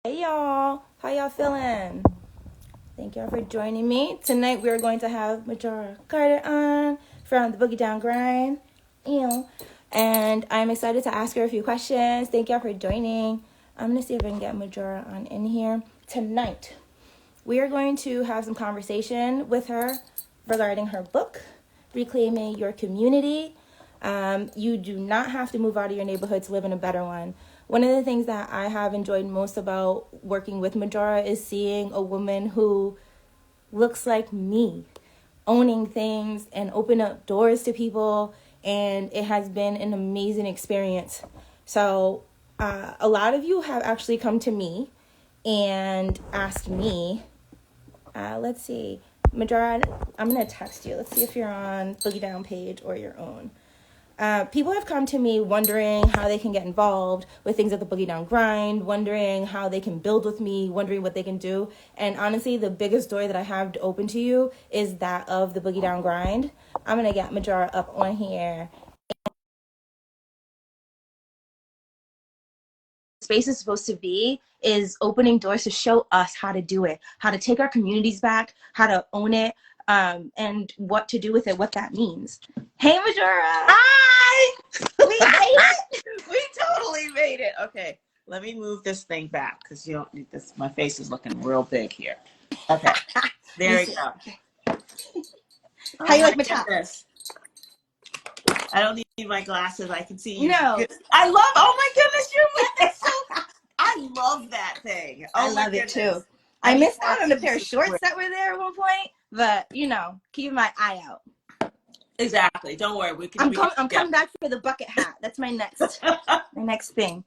Hey y'all, how y'all feeling? Thank y'all for joining me. Tonight we are going to have Majora Carter on from the Boogie Down Grind. Ew. And I'm excited to ask her a few questions. Thank y'all for joining. I'm going to see if I can get Majora on in here. Tonight we are going to have some conversation with her regarding her book, Reclaiming Your Community. You do not have to move out of your neighborhood to live in a better one. One of the things that I have enjoyed most about working with Majora is seeing a woman who looks like me, owning things and open up doors to people, and it has been an amazing experience. So a lot of you have actually come to me and asked me, let's see, Majora, I'm going to text you. Let's see if you're on Boogie Down page or your own. People have come to me wondering how they can get involved with things at the Boogie Down Grind, wondering how they can build with me, wondering what they can do. And honestly, the biggest door that I have to open to you is that of the Boogie Down Grind. I'm going to get Majora up on here. Space is supposed to be is opening doors to show us how to do it, how to take our communities back, how to own it, and what to do with it, what that means. Hey, Majora. Hi! We made it. We totally made it. Okay, let me move this thing back because you don't need this. My face is looking real big here. Okay, there we go. Oh, How you like my top? goodness. I don't need my glasses. I can see you. No. I love, oh my goodness, you're with it. So, I love that thing. Oh, I love it too. I I need missed more out on a pair of pieces shorts with- that were there at one point, but keep my eye out. Exactly. Don't worry. I'm coming back for the bucket hat. That's my next thing.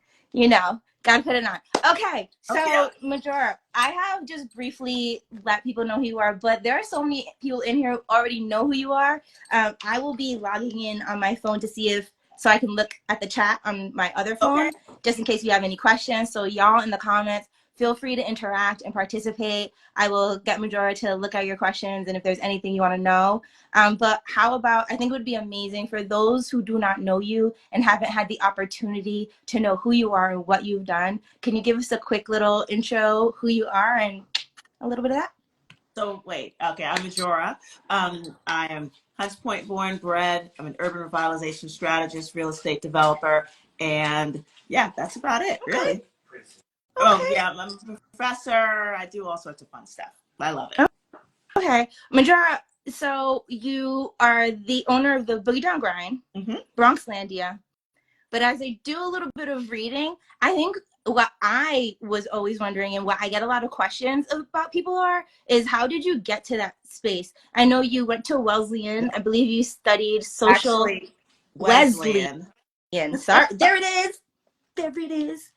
Gotta put it on. Okay, so Okay. Majora, I have just briefly let people know who you are, but there are so many people in here who already know who you are. I will be logging in on my phone to see so I can look at the chat on my other phone, just in case you have any questions. So y'all in the comments, feel free to interact and participate. I will get Majora to look at your questions and if there's anything you want to know. But how about, I think it would be amazing for those who do not know you and haven't had the opportunity to know who you are and what you've done. Can you give us a quick little intro, who you are and a little bit of that? So wait, okay, I'm Majora. I am Hunts Point born, bred. I'm an urban revitalization strategist, real estate developer, and yeah, that's about it, really. Okay. Oh yeah, I'm a professor. I do all sorts of fun stuff. I love it. Okay, Majora, so you are the owner of the Boogie Down Grind, Bronxlandia. But as I do a little bit of reading, I think what I was always wondering and what I get a lot of questions about people is how did you get to that space? I know you went to Wesleyan. I believe you studied social. Actually, Wesleyan. Sorry, there it is. There it is.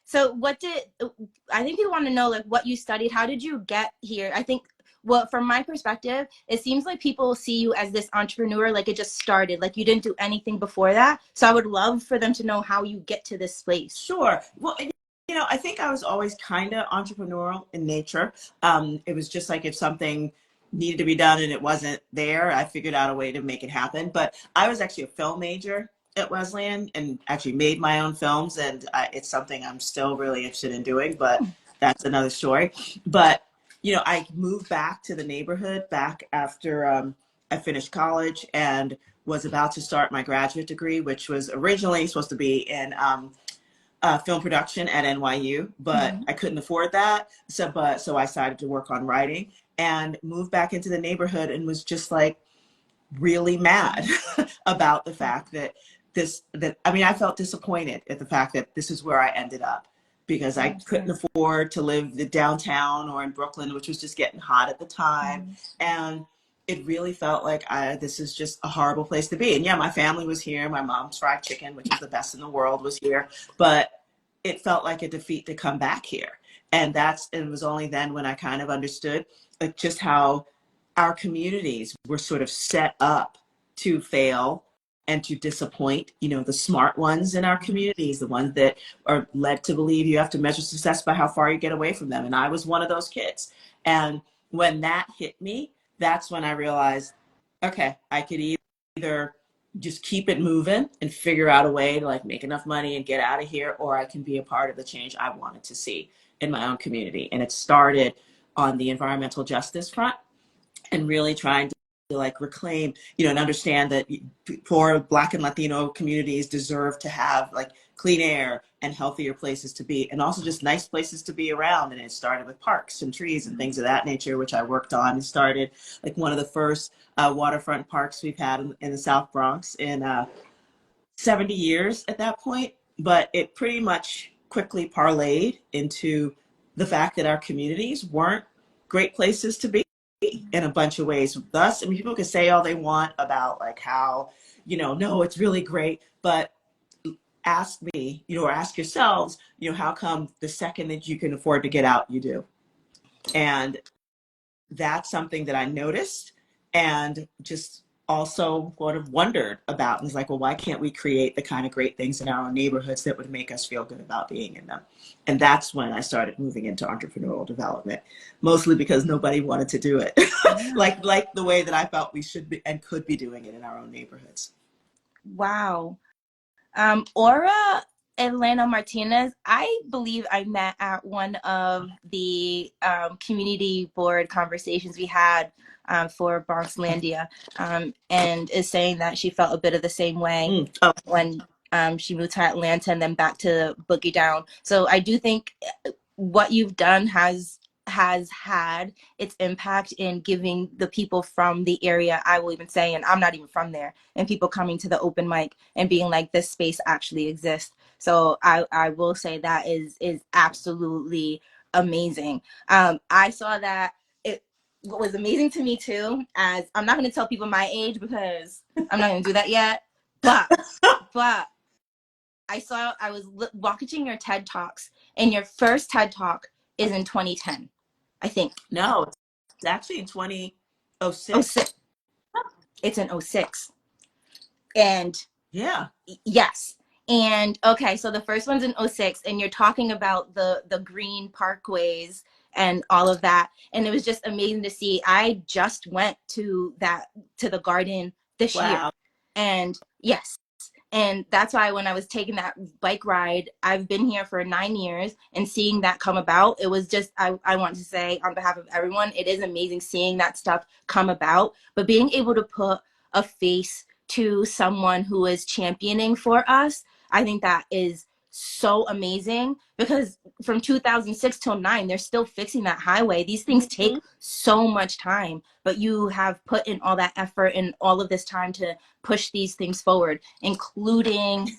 So I think people want to know, like, what you studied. How did you get here? I think, well, from my perspective, it seems like people see you as this entrepreneur, like it just started, like you didn't do anything before that. So I would love for them to know how you get to this place. Sure. Well, I think I was always kind of entrepreneurial in nature. It was just like if something needed to be done and it wasn't there, I figured out a way to make it happen. But I was actually a film major at Wesleyan and actually made my own films. And it's something I'm still really interested in doing, but that's another story. But, I moved back to the neighborhood back after I finished college and was about to start my graduate degree, which was originally supposed to be in film production at NYU, but I couldn't afford that. So I decided to work on writing and moved back into the neighborhood and was just like really mad about the fact that I felt disappointed at the fact that this is where I ended up because I couldn't afford to live downtown or in Brooklyn, which was just getting hot at the time. And it really felt like this is just a horrible place to be. And yeah, my family was here. My mom's fried chicken, which is the best in the world, was here. But it felt like a defeat to come back here. And it was only then when I kind of understood like just how our communities were sort of set up to fail and to disappoint, the smart ones in our communities, the ones that are led to believe you have to measure success by how far you get away from them. And I was one of those kids. And when that hit me, that's when I realized, okay, I could either just keep it moving and figure out a way to like make enough money and get out of here, or I can be a part of the change I wanted to see in my own community. And it started on the environmental justice front and really trying to like reclaim, and understand that poor Black and Latino communities deserve to have like clean air and healthier places to be, and also just nice places to be around. And it started with parks and trees and things of that nature, which I worked on. And started like one of the first waterfront parks we've had in the South Bronx in 70 years at that point. But it pretty much quickly parlayed into the fact that our communities weren't great places to be in a bunch of ways. Thus, I mean, people can say all they want about like how, no, it's really great, but ask me, or ask yourselves, how come the second that you can afford to get out, you do? And that's something that I noticed and just also sort of wondered about, and was like, well, why can't we create the kind of great things in our own neighborhoods that would make us feel good about being in them? And that's when I started moving into entrepreneurial development, mostly because nobody wanted to do it Yeah. like the way that I felt we should be and could be doing it in our own neighborhoods. Wow. Aura Elena Martinez, I believe I met at one of the community board conversations we had for Bronxlandia, and is saying that she felt a bit of the same way Oh, when she moved to Atlanta and then back to Boogie Down. So I do think what you've done has had its impact in giving the people from the area, I will even say, and I'm not even from there, and people coming to the open mic and being like, this space actually exists. So I will say that is absolutely amazing. I saw that. It what was amazing to me too, as I'm not going to tell people my age because I'm not going to do that yet, but I was watching your TED Talks, and your first TED Talk is in 2010, I think. no, it's actually in 2006. 06. It's in 06. And Yeah. yes. And okay, so the first one's in 06, and you're talking about the green parkways and all of that. And it was just amazing to see. I just went to the garden this year. Wow. And yes, and that's why when I was taking that bike ride, I've been here for 9 years, and seeing that come about, it was just, I want to say on behalf of everyone, it is amazing seeing that stuff come about, but being able to put a face to someone who is championing for us, I think that is so amazing, because from 2006 till 9, they're still fixing that highway. These things take so much time, but you have put in all that effort and all of this time to push these things forward, including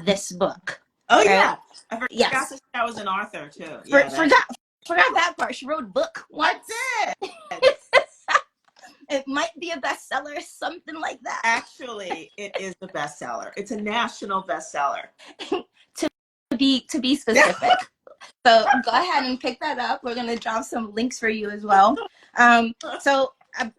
this book. Oh, Right? yeah. I forgot Yes. to say I was an author too. Yeah, Forgot that part. She wrote a book once. I did. It might be a bestseller, something like that. Actually, it is a bestseller. It's a national bestseller. to be specific. So go ahead and pick that up. We're going to drop some links for you as well. So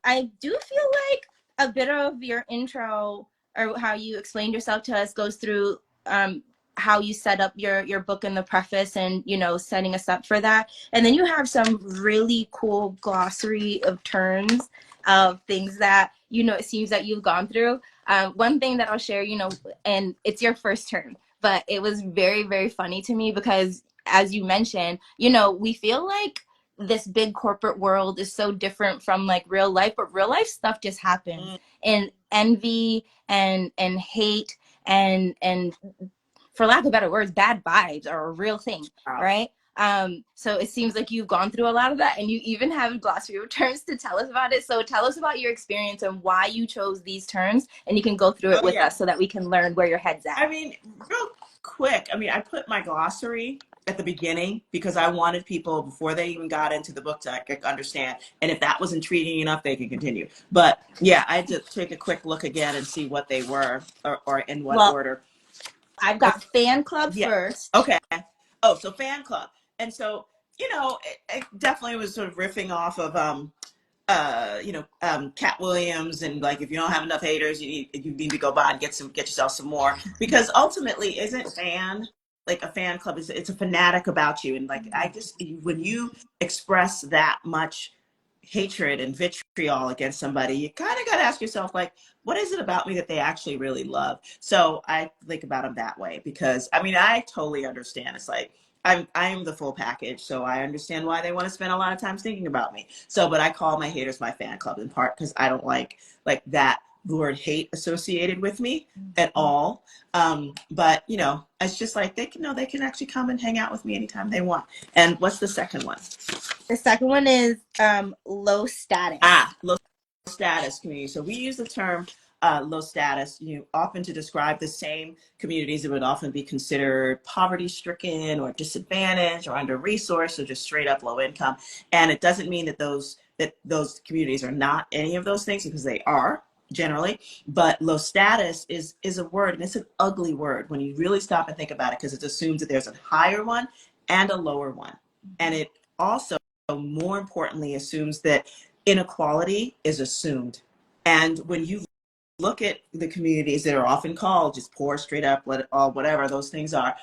I do feel like a bit of your intro, or how you explained yourself to us, goes through how you set up your book in the preface, and setting us up for that. And then you have some really cool glossary of terms of things that it seems that you've gone through. One thing that I'll share, and it's your first term, but it was very, very funny to me because, as you mentioned, we feel like this big corporate world is so different from like real life, but real life stuff just happens. And envy and hate and for lack of better words, bad vibes are a real thing, right? So it seems like you've gone through a lot of that, and you even have glossary of terms to tell us about it. So tell us about your experience and why you chose these terms, and you can go through it with us so that we can learn where your head's at. I mean, real quick, I put my glossary at the beginning because I wanted people, before they even got into the book, to understand. And if that was intriguing enough, they could continue. But yeah, I had to take a quick look again and see what they were, or in what order. I've got fan club first. Okay. Oh, so fan club. And so, it definitely was sort of riffing off of, Cat Williams, and like, if you don't have enough haters, you need to go by and get yourself some more, because ultimately, isn't like a fan club it's a fanatic about you, and like, when you express that much hatred and vitriol against somebody, you kind of got to ask yourself, like, what is it about me that they actually really love? So I think about them that way because, I mean, I totally understand. It's like, I'm the full package, so I understand why they want to spend a lot of time thinking about me. So, but I call my haters my fan club in part because I don't like that word hate associated with me at all. But you know, it's just like they can know they can actually come and hang out with me anytime they want. And what's the second one? The second one is low status. Low status community. So we use the term low status, you know, often to describe the same communities that would often be considered poverty stricken or disadvantaged or under resourced or just straight up low income. And it doesn't mean that those communities are not any of those things, because they are generally. But low status is a word, and it's an ugly word when you really stop and think about it, because it assumes that there's a higher one and a lower one. And it also, more importantly, assumes that inequality is assumed. And when you look at the communities that are often called just poor, straight up, whatever those things are,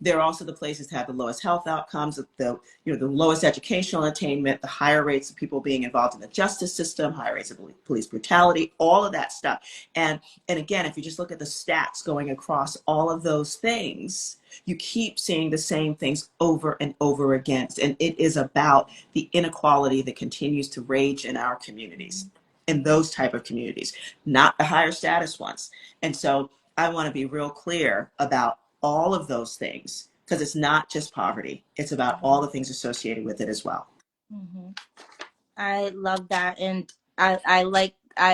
they're also the places that have the lowest health outcomes, the lowest educational attainment, the higher rates of people being involved in the justice system, higher rates of police brutality, all of that stuff. And again, if you just look at the stats going across all of those things, you keep seeing the same things over and over again. And it is about the inequality that continues to rage in our communities, in those type of communities, not the higher status ones. And so I want to be real clear about all of those things, because it's not just poverty. It's about all the things associated with it as well. Mm-hmm. I love that. And I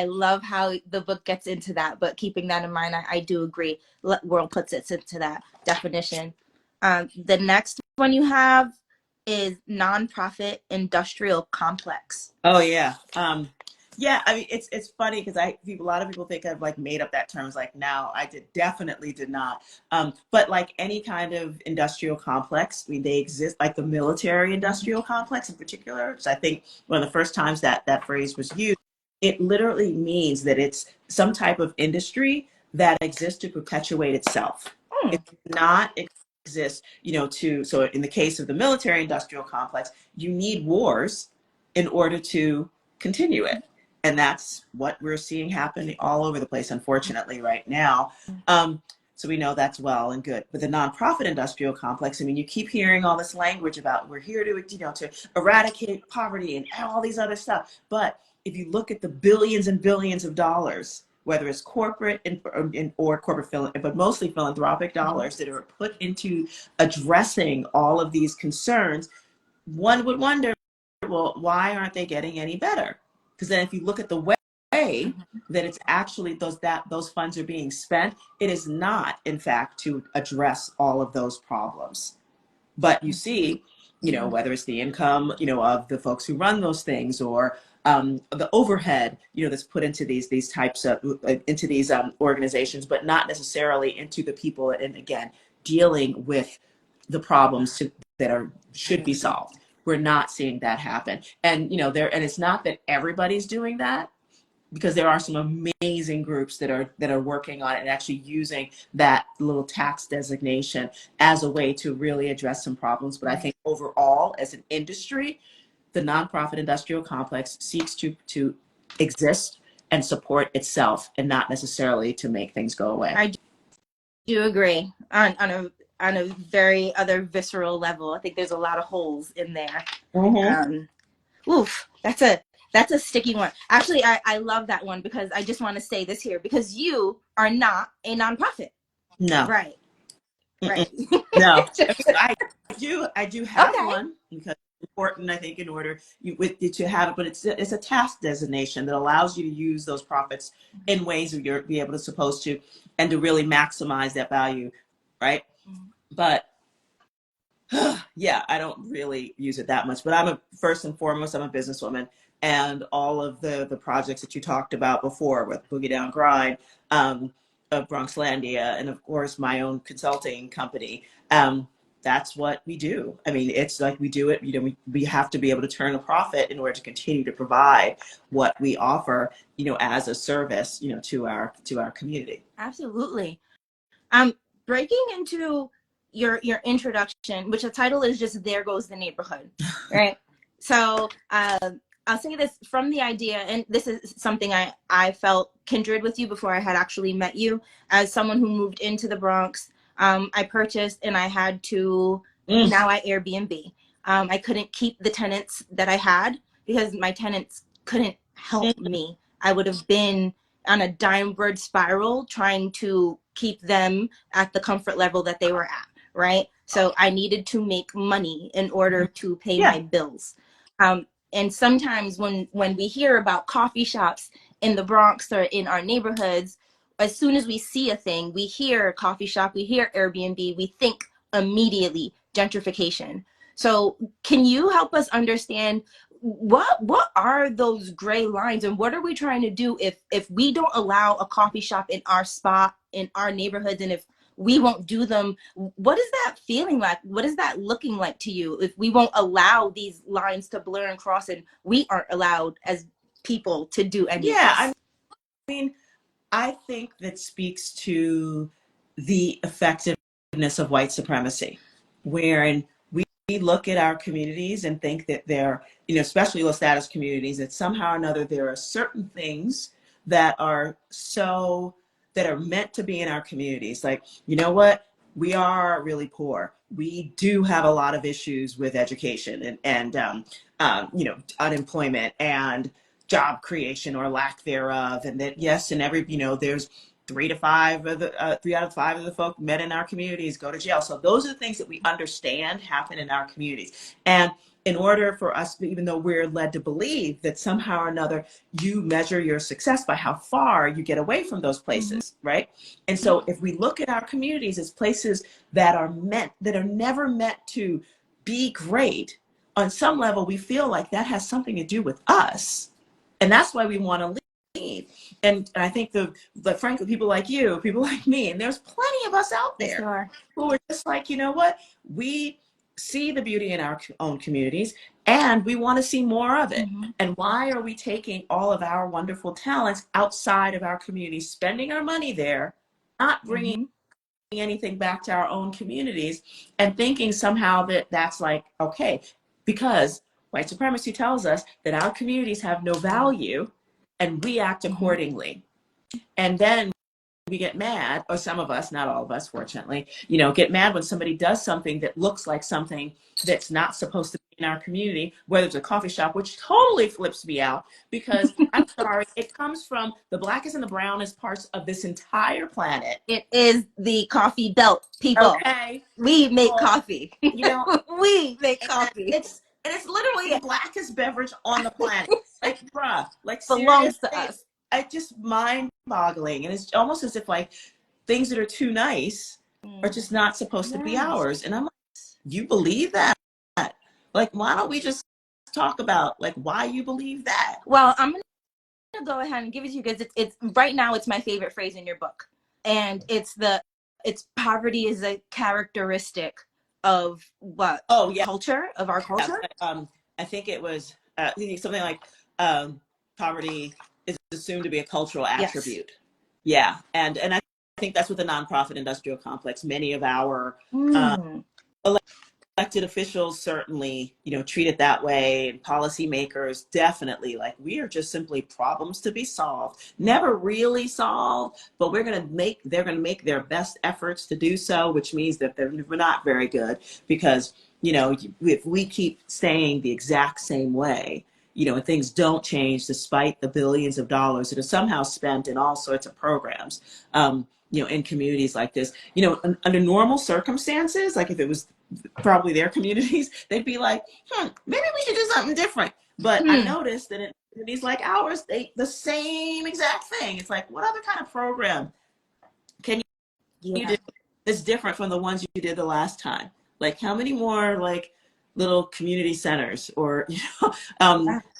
love how the book gets into that, but keeping that in mind, I do agree. World puts it into that definition. The next one you have is nonprofit industrial complex. Oh yeah. Yeah, I mean, it's funny because a lot of people think I've like made up that term. It's like, no, definitely did not. But like any kind of industrial complex, I mean, they exist, like the military industrial complex in particular. So I think one of the first times that phrase was used, it literally means that it's some type of industry that exists to perpetuate itself. Hmm. It's not exist, so in the case of the military industrial complex, you need wars in order to continue it. And that's what we're seeing happen all over the place, unfortunately, right now. So we know that's well and good. But the nonprofit industrial complex, I mean, you keep hearing all this language about we're here to eradicate poverty and all these other stuff. But if you look at the billions and billions of dollars, whether it's corporate or corporate, but mostly philanthropic dollars that are put into addressing all of these concerns, one would wonder, well, why aren't they getting any better? Because then if you look at the way that it's actually those funds are being spent, it is not, in fact, to address all of those problems. But you see, whether it's the income, of the folks who run those things, or the overhead, that's put into these types of into these organizations, but not necessarily into the people. And again, dealing with the problems that should be solved. We're not seeing that happen. And and it's not that everybody's doing that, because there are some amazing groups that are working on it and actually using that little tax designation as a way to really address some problems. But I think overall, as an industry, the nonprofit industrial complex seeks to exist and support itself, and not necessarily to make things go away. I do agree on a very other visceral level. I think there's a lot of holes in there. Oof, that's a sticky one. Actually, I love that one, because I just want to say this here, because you are not a nonprofit. No. Right. Right. No. I do have one, because it's important, I think, in order to have it, but it's a task designation that allows you to use those profits in ways that you're be able to supposed to, and to really maximize that value, right? But yeah, I don't really use it that much. But first and foremost, I'm a businesswoman, and all of the projects that you talked about before with Boogie Down Grind, of Bronxlandia, and of course my own consulting company. That's what we do. I mean, it's like we do it. We have to be able to turn a profit in order to continue to provide what we offer, as a service, to our community. Absolutely. Breaking into your introduction, which the title is just "There Goes the Neighborhood," right? So I'll say this from the idea, and this is something I felt kindred with you before I had actually met you. As someone who moved into the Bronx, I purchased and I had to, now I Airbnb. I couldn't keep the tenants that I had because my tenants couldn't help me. I would have been on a downward spiral trying to keep them at the comfort level that they were at, right? So I needed to make money in order to pay Yeah. my bills. And sometimes when we hear about coffee shops in the Bronx or in our neighborhoods, as soon as we see a thing, we hear coffee shop, we hear Airbnb, we think immediately gentrification. So can you help us understand what are those gray lines, and what are we trying to do if we don't allow a coffee shop in our spot in our neighborhoods, and if we won't do them? What is that feeling like? What is that looking like to you if we won't allow these lines to blur and cross, and we aren't allowed as people to do any of Yeah, this? I mean, I think that speaks to the effectiveness of white supremacy, wherein we look at our communities and think that they're, especially low status communities, that somehow or another there are certain things that are that are meant to be in our communities. Like, you know what? We are really poor. We do have a lot of issues with education unemployment and job creation or lack thereof. And that, yes, and there's 3 out of 5 of the folk met in our communities go to jail. So those are the things that we understand happen in our communities. And in order for us, even though we're led to believe that somehow or another you measure your success by how far you get away from those places, right? And so if we look at our communities as places that are never meant to be great, on some level we feel like that has something to do with us. And that's why we want to leave. And I think frankly, people like you, people like me, and there's plenty of us out Yes, there there are. who are just like, you know what? We see the beauty in our own communities and we want to see more of it. And why are we taking all of our wonderful talents outside of our community, spending our money there, not bringing anything back to our own communities, and thinking somehow that that's like, okay, because white supremacy tells us that our communities have no value and we act accordingly. And then we get mad, or some of us, not all of us, fortunately, get mad when somebody does something that looks like something that's not supposed to be in our community, whether it's a coffee shop, which totally flips me out because I'm sorry, it comes from the blackest and the brownest parts of this entire planet. It is the coffee belt, people. Okay. We make coffee. We make And coffee. it's literally the blackest beverage on the planet. Like, bruh, like Belongs seriously, to us. it's just mind boggling. And it's almost as if like things that are too nice are just not supposed to be ours. And I'm like, you believe that? Like, why don't we just talk about like why you believe that? Well, I'm gonna go ahead and give it to you because it's right now it's my favorite phrase in your book, and it's poverty is a characteristic of what? Oh yeah, Culture, of our culture. I think it was something like poverty is assumed to be a cultural attribute. Yes. Yeah, and I think that's with the nonprofit industrial complex. Many of our elected officials certainly, treat it that way, and policymakers definitely. Like, we are just simply problems to be solved, never really solved, but they're going to make their best efforts to do so, which means that we're not very good because, if we keep staying the exact same way, and things don't change despite the billions of dollars that are somehow spent in all sorts of programs, in communities like this, under normal circumstances, like if it was probably their communities, they'd be like, maybe we should do something different. But I noticed that in communities like ours, the same exact thing. It's like, what other kind of program can you do that's different from the ones you did the last time? Like, how many more like little community centers or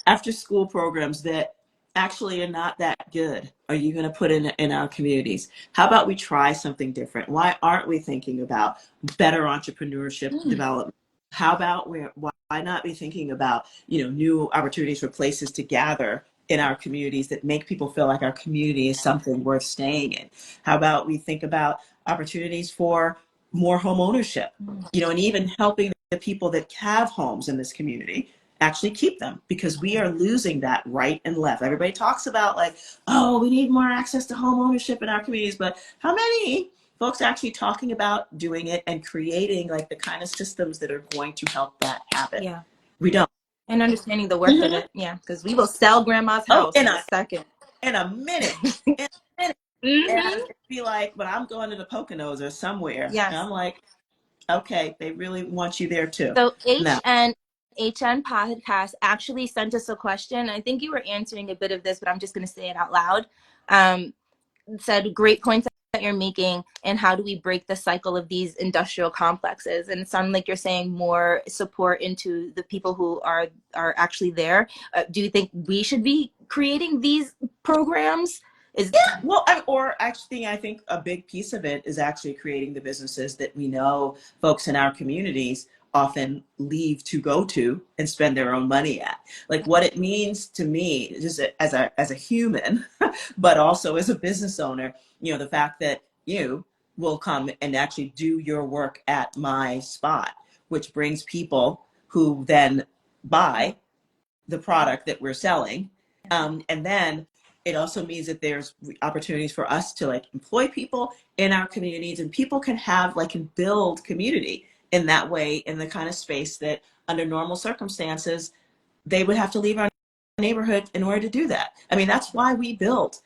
after school programs that actually are not that good are you going to put in our communities? How about we try something different? Why aren't we thinking about better entrepreneurship development? How about why not be thinking about new opportunities for places to gather in our communities that make people feel like our community is something worth staying in? How about we think about opportunities for more home ownership, and even helping the people that have homes in this community actually keep them, because we are losing that right and left. Everybody talks about like, oh, we need more access to home ownership in our communities, but how many folks are actually talking about doing it and creating like the kind of systems that are going to help that happen? Yeah. We don't. And understanding the worth of it. Yeah. Because we will sell grandma's Oh, house in a second. in a minute. In a minute. And it'd be like, but I'm going to the Poconos or somewhere. Yes. And I'm like, okay, they really want you there too. So No. HN Podcast actually sent us a question. I think you were answering a bit of this, but I'm just going to say it out loud. Said, great points that you're making, and how do we break the cycle of these industrial complexes? And it sounded like you're saying more support into the people who are actually there. Do you think we should be creating these programs? Yeah, well, I think a big piece of it is actually creating the businesses that we know folks in our communities often leave to go to and spend their own money at. Like what it means to me, just as a human, but also as a business owner, the fact that you will come and actually do your work at my spot, which brings people who then buy the product that we're selling. And then it also means that there's opportunities for us to like employ people in our communities, and people can have like can build community in that way, in the kind of space that under normal circumstances they would have to leave our neighborhood in order to do that. I mean, that's why we built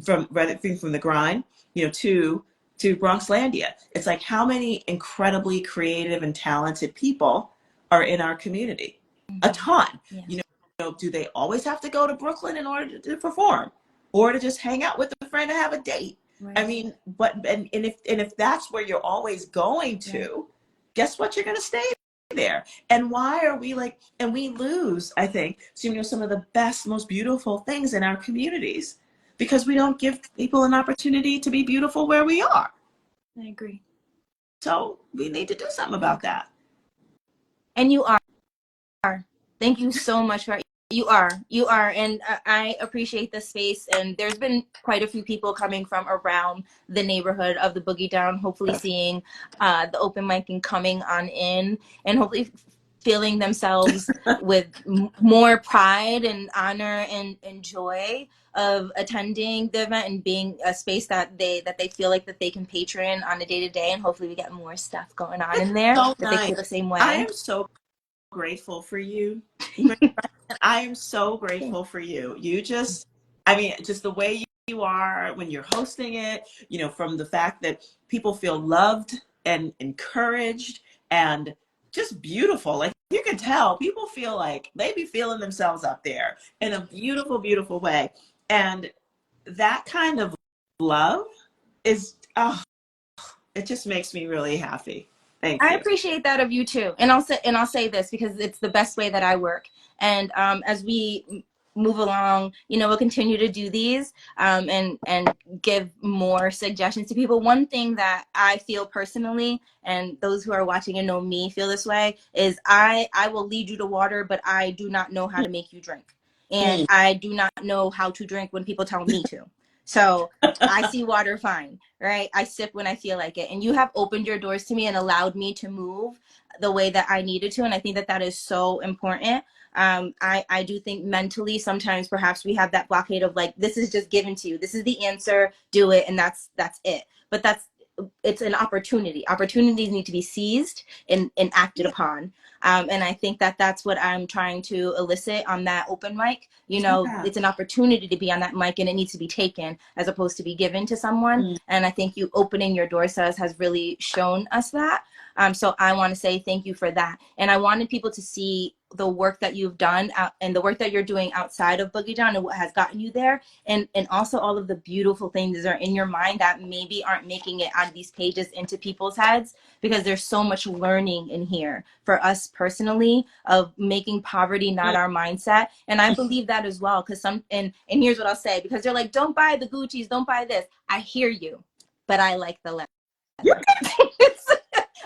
from the grind, to Bronxlandia. It's like, how many incredibly creative and talented people are in our community? A ton. Yeah. Do they always have to go to Brooklyn in order to perform, or to just hang out with a friend and have a date? Right. I mean, if that's where you're always going to, guess what? You're going to stay there. And why are we like, and we lose, I think, some of the best, most beautiful things in our communities because we don't give people an opportunity to be beautiful where we are. I agree. So we need to do something about that. And you are. Thank you so much for you are, and I appreciate the space. And there's been quite a few people coming from around the neighborhood of the Boogie Down, hopefully seeing the open mic and coming on in, and hopefully feeling themselves with more pride and honor and joy of attending the event and being a space that they feel like that they can patron on a day-to-day. And hopefully we get more stuff going on in there so that nice. They feel the same way. I am so grateful for you. I am so grateful for you. You just, just the way you are when you're hosting it, from the fact that people feel loved and encouraged and just beautiful. Like you can tell people feel like they be feeling themselves up there in a beautiful, beautiful way. And that kind of love is, it just makes me really happy. Thank you. I appreciate that of you too. And I'll say this because it's the best way that I work. And as we move along, we'll continue to do these and give more suggestions to people. One thing that I feel personally, and those who are watching and know me feel this way, is I will lead you to water, but I do not know how to make you drink. And I do not know how to drink when people tell me to. So I see water fine, right? I sip when I feel like it. And you have opened your doors to me and allowed me to move the way that I needed to. And I think that that is so important. I do think mentally sometimes perhaps we have that blockade of like, this is just given to you. This is the answer, do it. And that's it. But it's an opportunity. Opportunities need to be seized and acted upon. And I think that that's what I'm trying to elicit on that open mic. It's an opportunity to be on that mic and it needs to be taken as opposed to be given to someone. And I think you opening your doors to us has really shown us that. So I want to say thank you for that. And I wanted people to see the work that you've done and the work that you're doing outside of Boogie Down and what has gotten you there. And also all of the beautiful things that are in your mind that maybe aren't making it out of these pages into people's heads, because there's so much learning in here for us personally of making poverty not our mindset. And I believe that as well, because and here's what I'll say, because they're like, don't buy the Gucci's, don't buy this. I hear you, but I like the leather.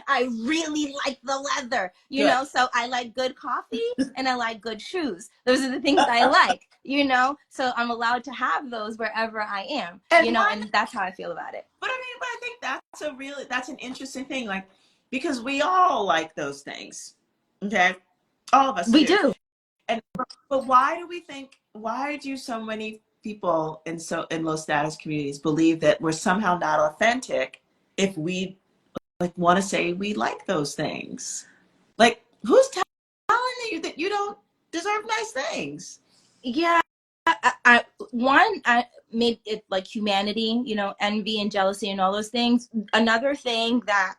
I really like the leather, so I like good coffee and I like good shoes. Those are the things I like, so I'm allowed to have those wherever I am, and that's how I feel about it. But I think that's an interesting thing, like, because we all like those things. Okay. All of us do. and but why do so many people in low status communities believe that we're somehow not authentic if we like want to say we like those things? Like, who's telling you that you don't deserve nice things? Yeah, I made it like humanity, you know, envy and jealousy and all those things. Another thing that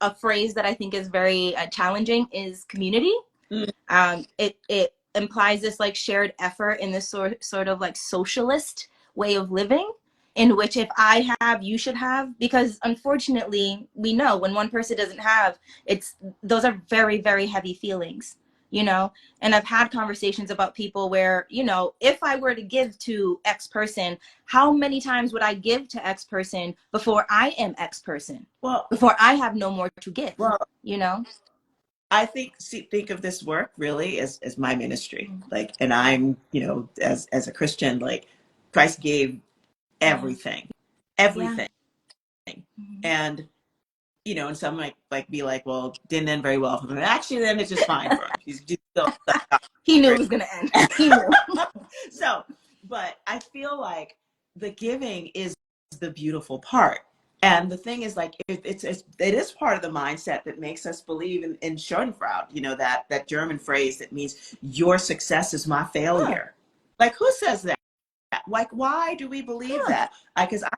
a phrase that I think is very challenging is community. Mm. It implies this like shared effort in this sort of like socialist way of living, in which if I have, you should have, because unfortunately we know when one person doesn't have, it's those are very, very heavy feelings, you know. And I've had conversations about people where, you know, if I were to give to X person, how many times would I give to X person before I am X person, Well, before I have no more to give, well, you know? I think of this work really as my ministry. Like, and I'm, as a Christian, like Christ gave Yeah. everything, Yeah. everything. Mhm. And, and some might like be like, well, didn't end very well for him. Actually, then it's just fine for him. He's just still He knew it was going to end. He knew. so, but I feel like the giving is the beautiful part. And the thing is, like, it is part of the mindset that makes us believe in Schadenfreude, that German phrase that means your success is my Huh. failure. Like, who says that? Like, why do we believe Huh. that? Because I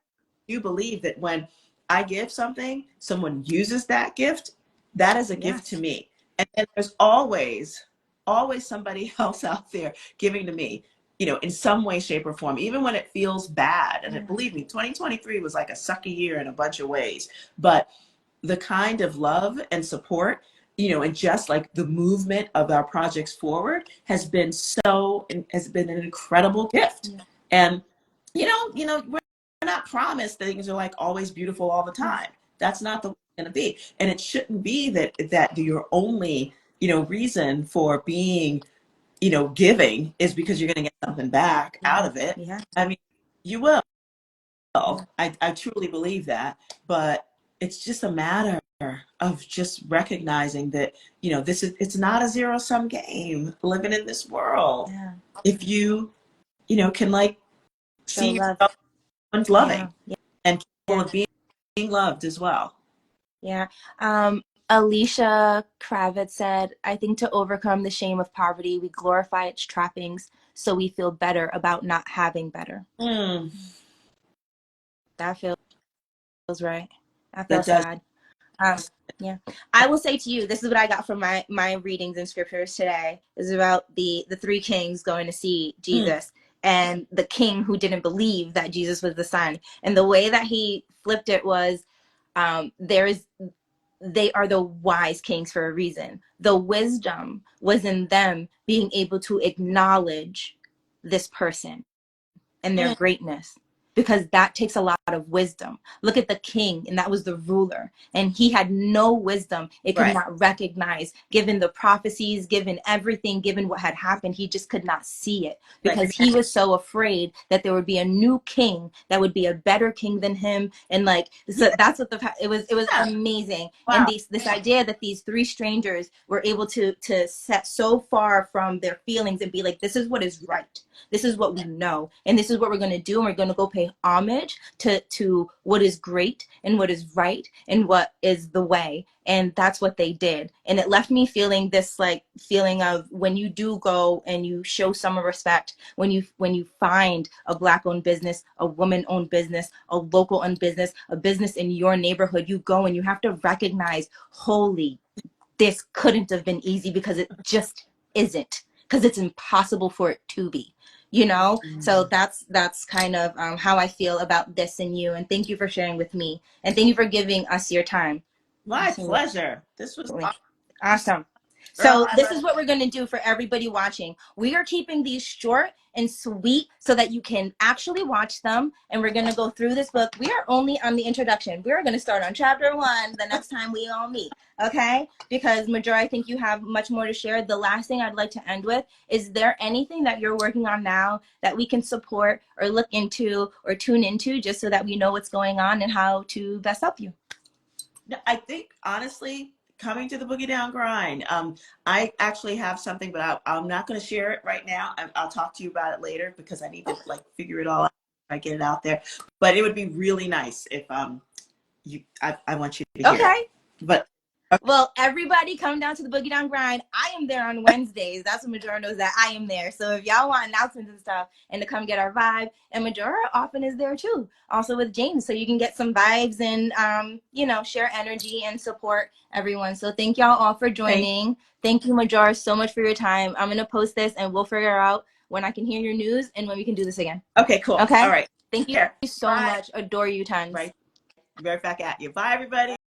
do believe that when I give something, someone uses that gift, that is a gift to Yes. me. And then there's always somebody else out there giving to me, in some way, shape, or form, even when it feels bad. And Yeah. believe me, 2023 was like a sucky year in a bunch of ways. But the kind of love and support, and just like the movement of our projects forward has been an incredible gift. Yeah. And we're not promised that things are like always beautiful all the Yeah. time. That's not the way it's going to be. And it shouldn't be that your only, reason for being, giving is because you're going to get something back out Yeah. of it. Yeah. I mean, you will. Yeah. I truly believe that. But it's just a matter of just recognizing that, it's not a zero sum game living in this world. Yeah. If you, can like Show see love. yourself one's Yeah. loving Yeah. and capable Yeah. of being loved as well. Yeah. Alicia Kravitz said, I think to overcome the shame of poverty, we glorify its trappings so we feel better about not having better. Mm, That feels right. I feel that does. sad. Um, yeah, I will say to you, this is what I got from my readings in scriptures today. Is about the three kings going to see Mm, Jesus, and the king who didn't believe that Jesus was the son. And the way that he flipped it was, they are the wise kings for a reason. The wisdom was in them being able to acknowledge this person and their mm, greatness, because that takes a lot of wisdom. Look at the king, and that was the ruler, and he had no wisdom. It could right. not recognize, given the prophecies, given everything, given what had happened. He just could not see it Right. because he was so afraid that there would be a new king that would be a better king than him. And like, so Yeah. that's what it was amazing. And Wow. this idea that these three strangers were able to set so far from their feelings and be like, this is what is right, this is what we know, and this is what we're going to do, and we're going to go pay homage to what is great and what is right and what is the way. And that's what they did. And it left me feeling this like feeling of, when you do go and you show some respect, when you find a black owned business, a woman owned business, a local owned business, a business in your neighborhood, you go and you have to recognize, holy, this couldn't have been easy, because it just isn't, because it's impossible for it to be, you know. So Mm. that's kind of how I feel about this and you. And thank you for sharing with me, and thank you for giving us your time. My Absolutely. pleasure. This was Awesome. girl. So I this love is what we're going to do for everybody watching. We are keeping these short and sweet so that you can actually watch them. And we're going to go through this book. We are only on the introduction. We are going to start on chapter 1 the next time we all meet. Okay? Because Majora, I think you have much more to share. The last thing I'd like to end with, is there anything that you're working on now that we can support or look into or tune into, just so that we know what's going on and how to best help you? I think honestly, coming to the Boogie Down Grind. I actually have something, but I'm not going to share it right now. I'll talk to you about it later because I need to like figure it all out. I get it out there, but it would be really nice if I want you to hear Okay. it. But well, everybody come down to the Boogie Down Grind. I am there on Wednesdays. That's when Majora knows that I am there. So if y'all want announcements and stuff and to come get our vibe, and Majora often is there too, also with James. So you can get some vibes and, share energy and support everyone. So thank y'all all for joining. Thank you, Majora, so much for your time. I'm going to post this and we'll figure out when I can hear your news and when we can do this again. Okay, cool. Okay? All right. Thank you so much. Adore you tons. Right back at you. Bye, everybody.